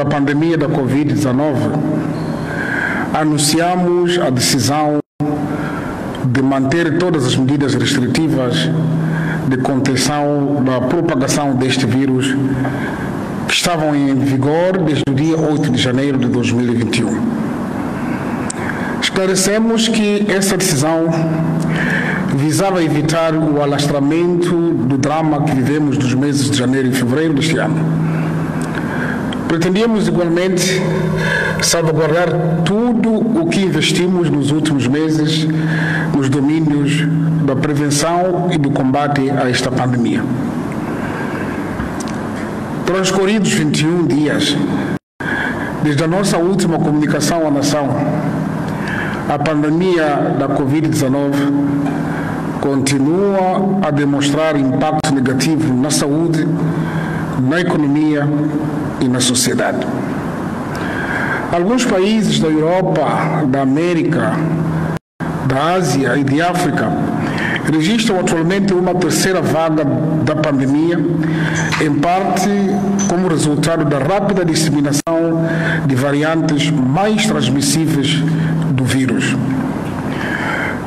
da pandemia da Covid-19, anunciamos a decisão de manter todas as medidas restritivas de contenção da propagação deste vírus que estavam em vigor desde o dia 8 de janeiro de 2021. Esclarecemos que essa decisão visava evitar o alastramento do drama que vivemos nos meses de janeiro e fevereiro deste ano. Pretendíamos igualmente salvaguardar tudo o que investimos nos últimos meses nos domínios da prevenção e do combate a esta pandemia. Transcorridos 21 dias desde a nossa última comunicação à nação, a pandemia da Covid-19 continua a demonstrar impacto negativo na saúde, na economia e na sociedade. Alguns países da Europa, da América, da Ásia e de África registram atualmente uma terceira vaga da pandemia, em parte como resultado da rápida disseminação de variantes mais transmissíveis do vírus.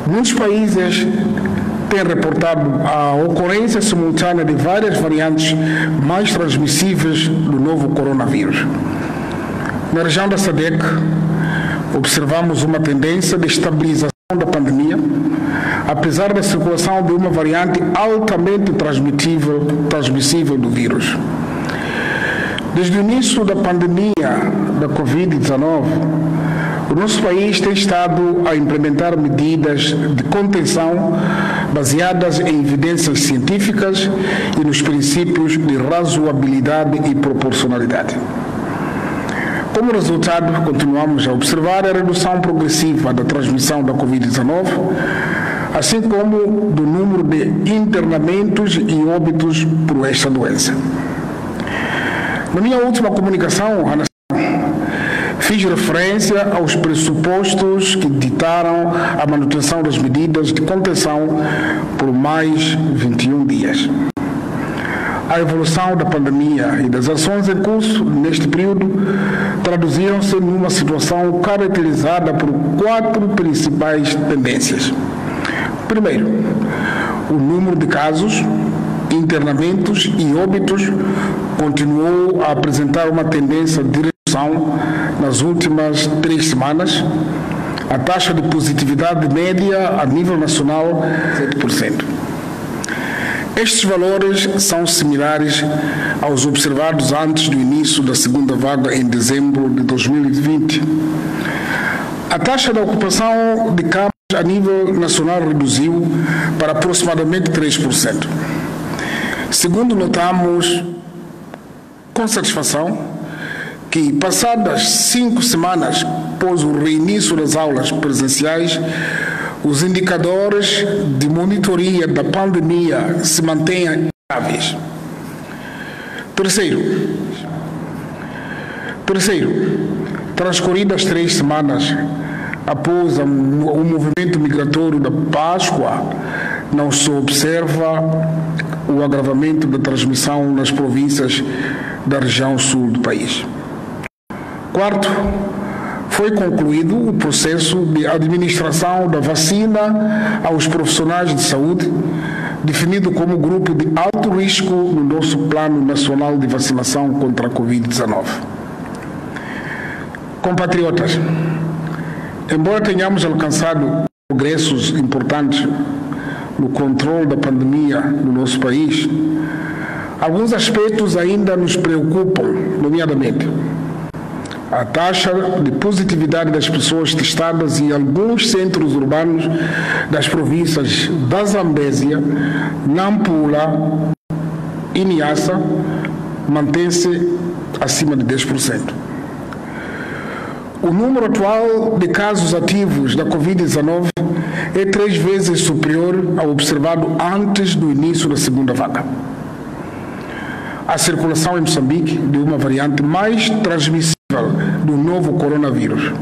Muitos países têm reportado a ocorrência simultânea de várias variantes mais transmissíveis do novo coronavírus. Na região da SADC, observamos uma tendência de estabilização da pandemia, apesar da circulação de uma variante altamente transmissível do vírus. Desde o início da pandemia da Covid-19, o nosso país tem estado a implementar medidas de contenção baseadas em evidências científicas e nos princípios de razoabilidade e proporcionalidade. Como resultado, continuamos a observar a redução progressiva da transmissão da Covid-19, assim como do número de internamentos e óbitos por esta doença. Na minha última comunicação à nação, fiz referência aos pressupostos que ditaram a manutenção das medidas de contenção por mais 21 dias. A evolução da pandemia e das ações em curso neste período traduziram-se numa situação caracterizada por 4 principais tendências. Primeiro, o número de casos, internamentos e óbitos continuou a apresentar uma tendência de redução nas últimas 3 semanas. A taxa de positividade média a nível nacional é 7%. Estes valores são similares aos observados antes do início da segunda vaga em dezembro de 2020. A taxa de ocupação de camas a nível nacional reduziu para aproximadamente 3%. Segundo, notamos com satisfação que, passadas 5 semanas após o reinício das aulas presenciais, os indicadores de monitoria da pandemia se mantêm estáveis. Terceiro, transcorridas 3 semanas após o movimento migratório da Páscoa, não se observa o agravamento da transmissão nas províncias da região sul do país. Quarto, foi concluído o processo de administração da vacina aos profissionais de saúde, definido como grupo de alto risco no nosso Plano Nacional de Vacinação contra a Covid-19. Compatriotas, embora tenhamos alcançado progressos importantes no controle da pandemia no nosso país, alguns aspectos ainda nos preocupam, nomeadamente a taxa de positividade das pessoas testadas em alguns centros urbanos das províncias da Zambésia, Nampula e Niassa mantém-se acima de 10%. O número atual de casos ativos da Covid-19 é 3 vezes superior ao observado antes do início da segunda vaga. A circulação em Moçambique de uma variante mais transmissível do novo coronavírus.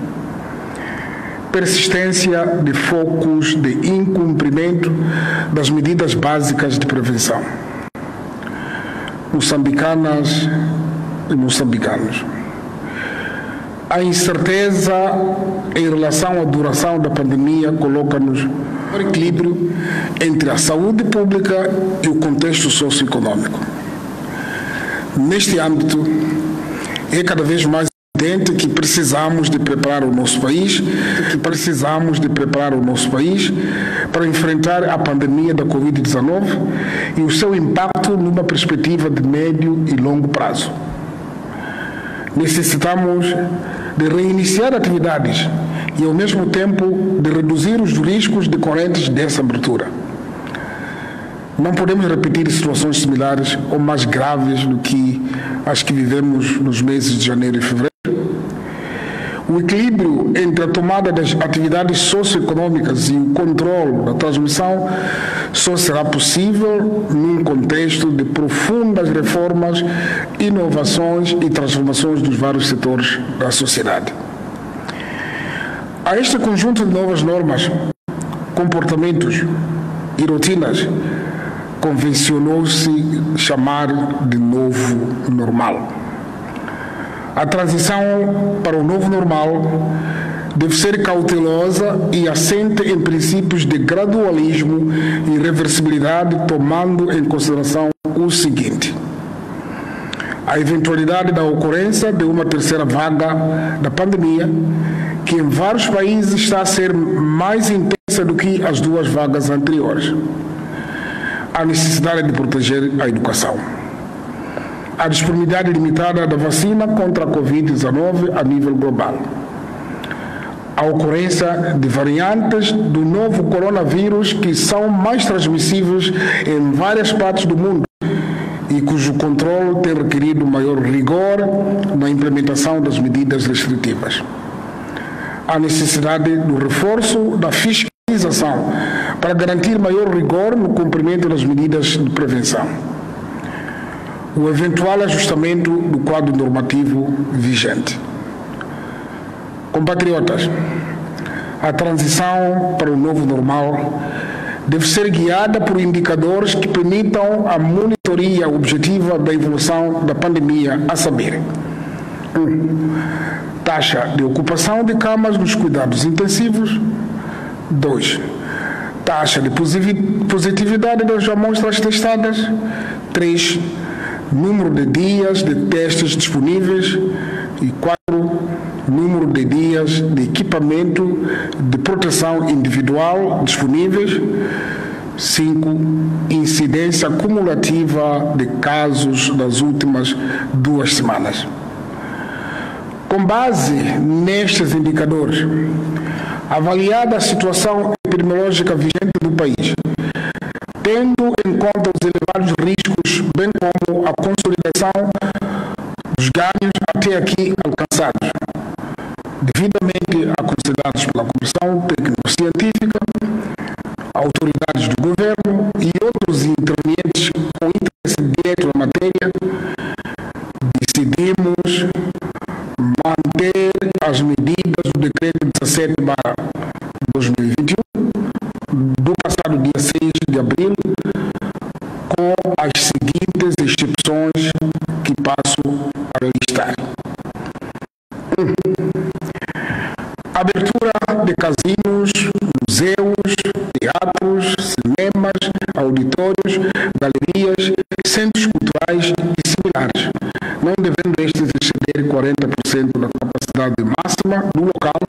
Persistência de focos de incumprimento das medidas básicas de prevenção. Moçambicanas e moçambicanos, A incerteza em relação à duração da pandemia coloca-nos no equilíbrio entre a saúde pública e o contexto socioeconômico. Neste âmbito, é cada vez mais evidente que precisamos de preparar o nosso país, para enfrentar a pandemia da Covid-19 e o seu impacto numa perspectiva de médio e longo prazo. Necessitamos de reiniciar atividades e, ao mesmo tempo, de reduzir os riscos decorrentes dessa abertura. Não podemos repetir situações similares ou mais graves do que as que vivemos nos meses de janeiro e fevereiro. O equilíbrio entre a tomada das atividades socioeconômicas e o controle da transmissão só será possível num contexto de profundas reformas, inovações e transformações dos vários setores da sociedade. A este conjunto de novas normas, comportamentos e rotinas convencionou-se chamar de novo normal. A transição para o novo normal deve ser cautelosa e assente em princípios de gradualismo e reversibilidade, tomando em consideração o seguinte: a eventualidade da ocorrência de uma terceira vaga da pandemia, que em vários países está a ser mais intensa do que as duas vagas anteriores. A necessidade de proteger a educação. A disponibilidade limitada da vacina contra a Covid-19 a nível global. A ocorrência de variantes do novo coronavírus que são mais transmissíveis em várias partes do mundo e cujo controle tem requerido maior rigor na implementação das medidas restritivas. A necessidade do reforço da fiscalização para garantir maior rigor no cumprimento das medidas de prevenção. O eventual ajustamento do quadro normativo vigente. Compatriotas, a transição para o novo normal deve ser guiada por indicadores que permitam a monitoria objetiva da evolução da pandemia, a saber: 1. Taxa de ocupação de camas nos cuidados intensivos. 2. Taxa de positividade das amostras testadas. 3. Número de dias de testes disponíveis. E 4. Número de dias de equipamento de proteção individual disponíveis. 5. Incidência cumulativa de casos nas últimas 2 semanas. Com base nestes indicadores, avaliada a situação epidemiológica vigente do país, tendo em conta os elevados riscos, bem como a consolidação dos ganhos até aqui alcançados, devidamente aconselhados pela Comissão Técnico-Científica, autoridades do Governo e outros intervenientes com interesse direto na matéria, decidimos manter as medidas do Decreto 17/2021 do passado dia 6 de abril, com as seguintes exceções que passo a listar. 1. Abertura de casinos, museus, teatros, cinemas, auditórios, galerias, centros culturais e similares, não devendo estes exceder 40% da capacidade máxima do local,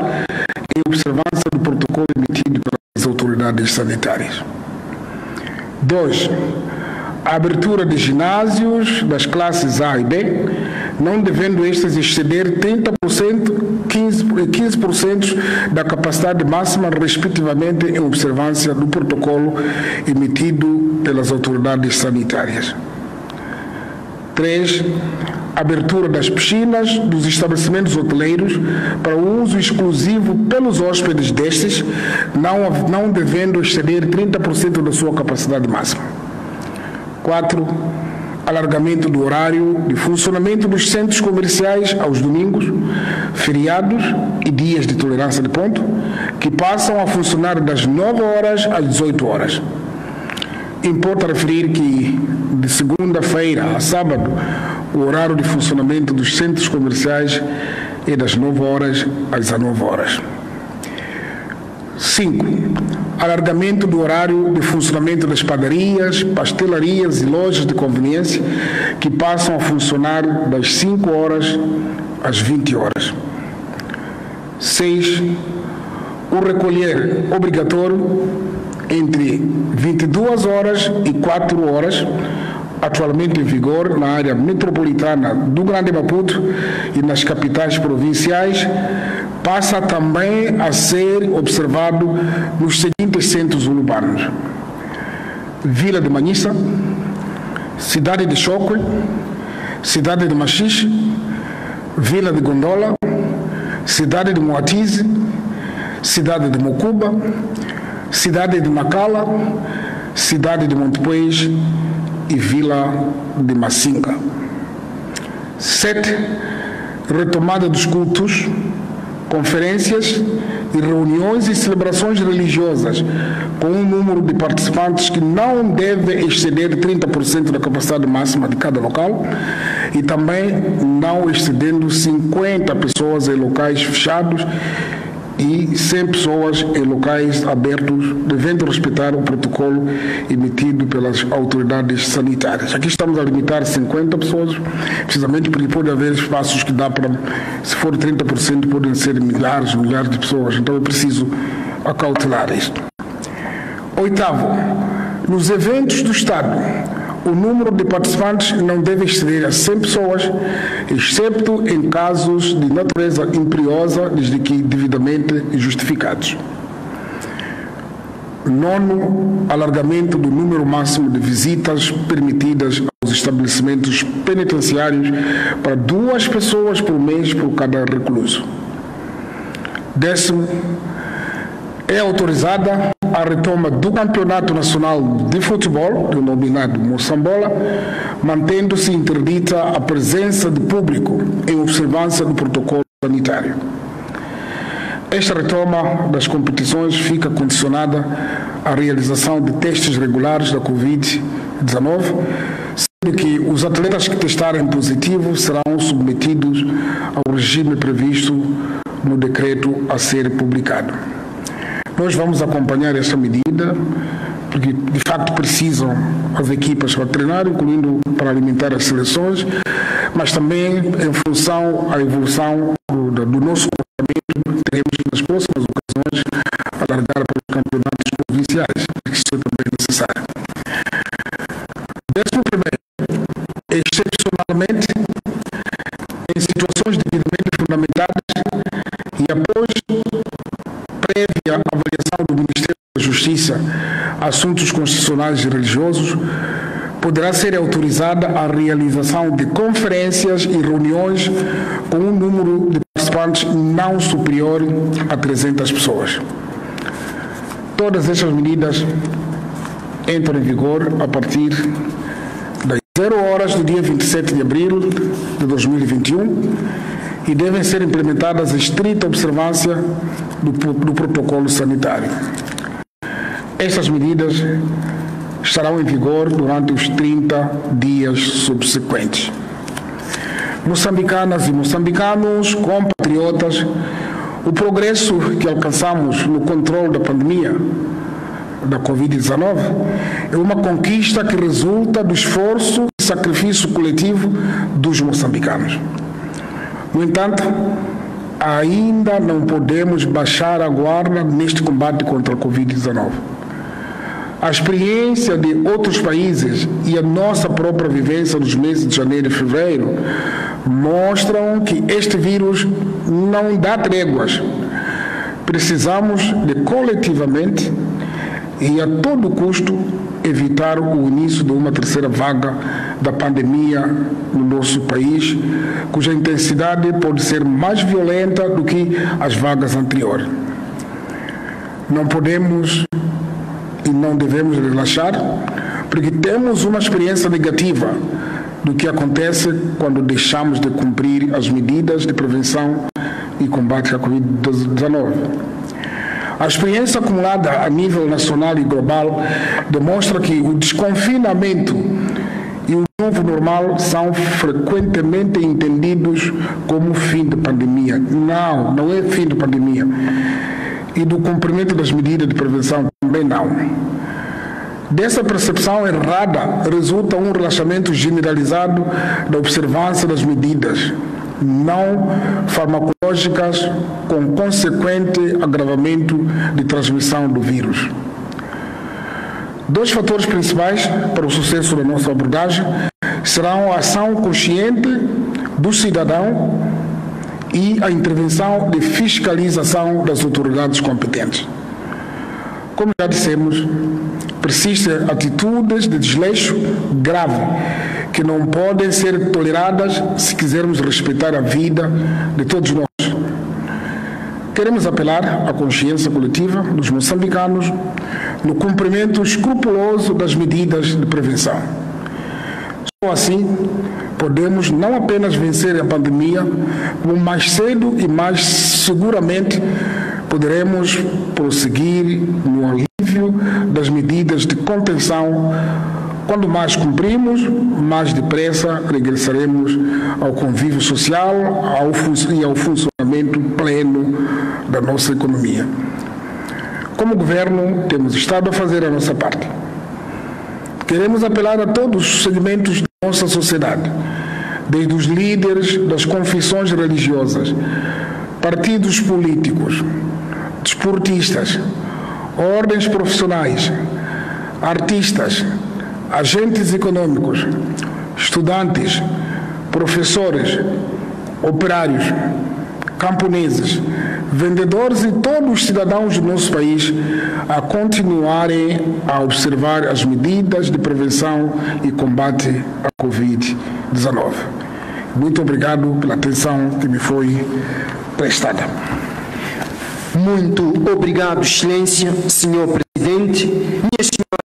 em observância do protocolo emitido pelas autoridades sanitárias. 2. A abertura de ginásios das classes A e B, não devendo estes exceder 30%, 15% da capacidade máxima, respectivamente, em observância do protocolo emitido pelas autoridades sanitárias. 3. Abertura das piscinas dos estabelecimentos hoteleiros para o uso exclusivo pelos hóspedes destes, não devendo exceder 30% da sua capacidade máxima. 4. Alargamento do horário de funcionamento dos centros comerciais aos domingos, feriados e dias de tolerância de ponto, que passam a funcionar das 9 horas às 18 horas. Importa referir que, de segunda-feira a sábado, o horário de funcionamento dos centros comerciais é das 9 horas às 19 horas. 5. Alargamento do horário de funcionamento das padarias, pastelarias e lojas de conveniência que passam a funcionar das 5 horas às 20 horas. 6. O recolher obrigatório entre 22 horas e 4 horas, atualmente em vigor na área metropolitana do Grande Maputo e nas capitais provinciais, passa também a ser observado nos seguintes centros urbanos: Vila de Manhissa, Cidade de Chocwe, Cidade de Machixe, Vila de Gondola, Cidade de Moatize, Cidade de Mocuba, Cidade de Nacala, Cidade de Montepuez e Vila de Massinga. 7. Retomada dos cultos, conferências e reuniões e celebrações religiosas com um número de participantes que não deve exceder 30% da capacidade máxima de cada local e também não excedendo 50 pessoas em locais fechados e 100 pessoas em locais abertos, devendo respeitar o protocolo emitido pelas autoridades sanitárias. Aqui estamos a limitar 50 pessoas, precisamente porque pode haver espaços que dá para, se for 30%, podem ser milhares de pessoas. Então é preciso acautelar isto. 8. Nos eventos do Estado, o número de participantes não deve exceder a 100 pessoas, excepto em casos de natureza imperiosa, desde que devidamente justificados. 9. Alargamento do número máximo de visitas permitidas aos estabelecimentos penitenciários para 2 pessoas por mês por cada recluso. 10. É autorizada a retoma do Campeonato Nacional de Futebol, denominado Moçambola, mantendo-se interdita a presença de público em observância do protocolo sanitário. Esta retoma das competições fica condicionada à realização de testes regulares da Covid-19, sendo que os atletas que testarem positivo serão submetidos ao regime previsto no decreto a ser publicado. Nós vamos acompanhar essa medida, porque de facto precisam as equipas para treinar, incluindo para alimentar as seleções, mas também em função da evolução do nosso comportamento, teremos nas próximas ocasiões alargar para os campeonatos provinciais, porque isso é também necessário. 11. Excepcionalmente, em situações devidamente fundamentadas e após prévia avaliação do Ministério da Justiça, Assuntos Constitucionais e Religiosos, poderá ser autorizada a realização de conferências e reuniões com um número de participantes não superior a 300 pessoas. Todas estas medidas entram em vigor a partir das 0 horas do dia 27 de abril de 2021 e devem ser implementadas em estrita observância do protocolo sanitário. Estas medidas estarão em vigor durante os 30 dias subsequentes. Moçambicanas e moçambicanos, compatriotas, o progresso que alcançamos no controle da pandemia da Covid-19 é uma conquista que resulta do esforço e sacrifício coletivo dos moçambicanos. No entanto, ainda não podemos baixar a guarda neste combate contra a Covid-19. A experiência de outros países e a nossa própria vivência nos meses de janeiro e fevereiro mostram que este vírus não dá tréguas. Precisamos de coletivamente e a todo custo evitar o início de uma terceira vaga da pandemia no nosso país, cuja intensidade pode ser mais violenta do que as vagas anteriores. Não podemos e não devemos relaxar, porque temos uma experiência negativa do que acontece quando deixamos de cumprir as medidas de prevenção e combate à Covid-19. A experiência acumulada a nível nacional e global demonstra que o desconfinamento e o novo normal são frequentemente entendidos como fim de pandemia. Não é fim de pandemia. E do cumprimento das medidas de prevenção também não. Dessa percepção errada resulta um relaxamento generalizado da observância das medidas não farmacológicas, com consequente agravamento de transmissão do vírus. Dois fatores principais para o sucesso da nossa abordagem serão a ação consciente do cidadão e a intervenção de fiscalização das autoridades competentes. Como já dissemos, persistem atitudes de desleixo grave que não podem ser toleradas se quisermos respeitar a vida de todos nós. Queremos apelar à consciência coletiva dos moçambicanos no cumprimento escrupuloso das medidas de prevenção. Só assim podemos não apenas vencer a pandemia, como mais cedo e mais seguramente poderemos prosseguir no alívio das medidas de contenção. Quando mais cumprimos, mais depressa regressaremos ao convívio social e ao funcionamento pleno da nossa economia. Como governo, temos estado a fazer a nossa parte. Queremos apelar a todos os segmentos da nossa sociedade, desde os líderes das confissões religiosas, partidos políticos, desportistas, ordens profissionais, artistas, agentes econômicos, estudantes, professores, operários, camponeses, vendedores e todos os cidadãos do nosso país a continuarem a observar as medidas de prevenção e combate à Covid-19. Muito obrigado pela atenção que me foi prestada. Muito obrigado, Excelência, Senhor Presidente. Minhas